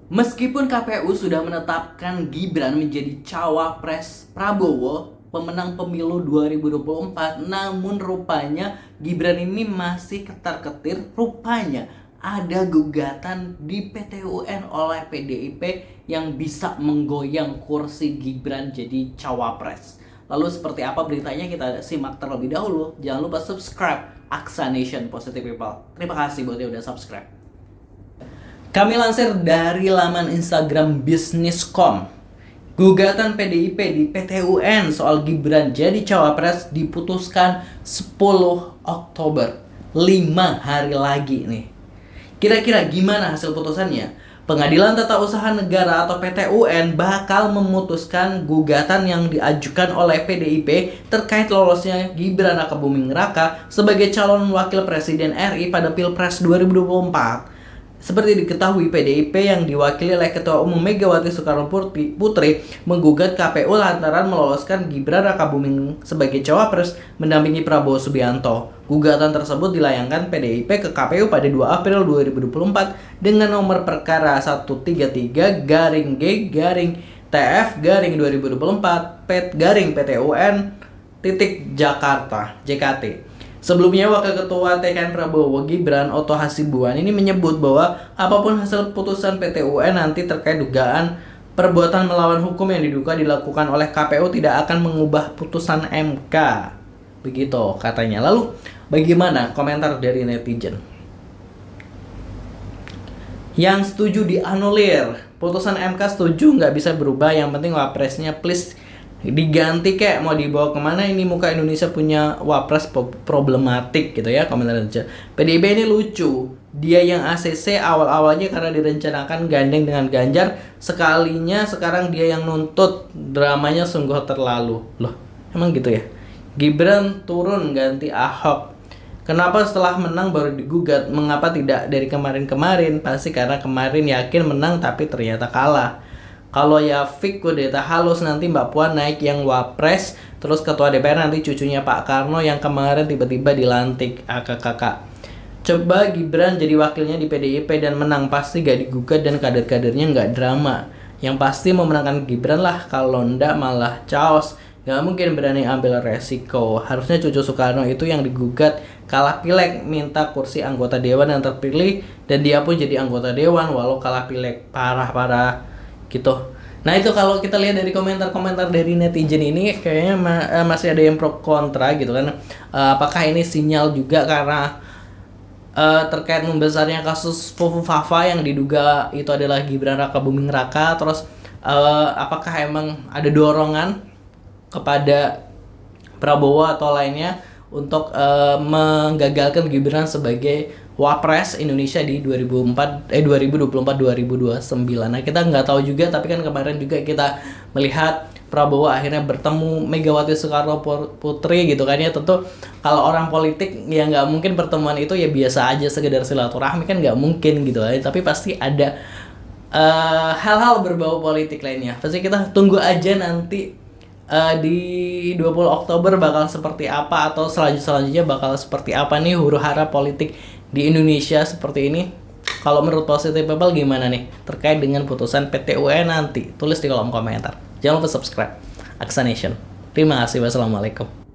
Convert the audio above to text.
Meskipun KPU sudah menetapkan Gibran menjadi cawapres Prabowo, pemenang pemilu 2024, namun rupanya Gibran ini masih ketar-ketir. Rupanya ada gugatan di PT UN oleh PDIP yang bisa menggoyang kursi Gibran jadi cawapres. Lalu seperti apa beritanya, kita simak terlebih dahulu. Jangan lupa subscribe Aksa Nation Positive People. Terima kasih buat yang udah subscribe. Kami lansir dari laman Instagram Bisniscom. Gugatan PDIP di PT UN soal Gibran jadi cawapres diputuskan 10 Oktober. 5 hari lagi nih. Kira-kira gimana hasil putusannya? Pengadilan Tata Usaha Negara atau PT UN bakal memutuskan gugatan yang diajukan oleh PDIP terkait lolosnya Gibran Rakabuming Raka sebagai calon wakil presiden RI pada Pilpres 2024. Seperti diketahui, PDIP yang diwakili oleh Ketua Umum Megawati Soekarno Putri menggugat KPU lantaran meloloskan Gibran Rakabuming sebagai cawapres mendampingi Prabowo Subianto. Gugatan tersebut dilayangkan PDIP ke KPU pada 2 April 2024 dengan nomor perkara 133G-TF-2024 PET-PT UN Jakarta JKT. Sebelumnya, Wakil Ketua TKN Prabowo Gibran Oto Hasibuan ini menyebut bahwa apapun hasil putusan PT UN nanti terkait dugaan perbuatan melawan hukum yang diduga dilakukan oleh KPU tidak akan mengubah putusan MK. Begitu katanya. Lalu bagaimana komentar dari netizen? Yang setuju dianulir. Putusan MK setuju nggak bisa berubah, yang penting wapresnya please diganti, kayak mau dibawa kemana ini, muka Indonesia punya wapres problematik gitu ya, komentar aja. PDIP ini lucu, dia yang ACC awal-awalnya karena direncanakan gandeng dengan Ganjar, sekalinya sekarang dia yang nuntut, dramanya sungguh terlalu. Loh, emang gitu ya? Gibran turun ganti Ahok. Kenapa setelah menang baru digugat? Mengapa tidak dari kemarin-kemarin? Pasti karena kemarin yakin menang tapi ternyata kalah. Kalau ya fix kudeta halus, nanti Mbak Puan naik yang wapres, terus ketua DPR nanti cucunya Pak Karno yang kemarin tiba-tiba dilantik kakak. Coba Gibran jadi wakilnya di PDIP dan menang, pasti gak digugat dan kader-kadernya gak drama. Yang pasti memenangkan Gibran lah, kalau ndak malah chaos. Gak mungkin berani ambil resiko. Harusnya cucu Soekarno itu yang digugat, kalah pileg, minta kursi anggota dewan yang terpilih, dan dia pun jadi anggota dewan walau kalah pileg. Parah gitu. Nah, itu kalau kita lihat dari komentar-komentar dari netizen ini kayaknya masih ada yang pro kontra gitu kan. Apakah ini sinyal juga karena terkait membesarnya kasus Fufu Fafa yang diduga itu adalah Gibran Rakabuming Raka, terus apakah emang ada dorongan kepada Prabowo atau lainnya untuk menggagalkan Gibran sebagai Wapres Indonesia di 2024-2029. Nah, kita nggak tahu juga, tapi kan kemarin juga kita melihat Prabowo akhirnya bertemu Megawati Soekarno Putri gitu kan ya. Tentu kalau orang politik ya nggak mungkin pertemuan itu ya biasa aja sekedar silaturahmi, kan nggak mungkin gitu ya. Tapi pasti ada hal-hal berbau politik lainnya. Pasti kita tunggu aja nanti di 20 Oktober bakal seperti apa, atau selanjutnya bakal seperti apa nih huru-hara politik di Indonesia seperti ini. Kalau menurut Positive People gimana nih terkait dengan putusan PT UN nanti? Tulis di kolom komentar. Jangan lupa subscribe Aksa Nation. Terima kasih. Wassalamualaikum.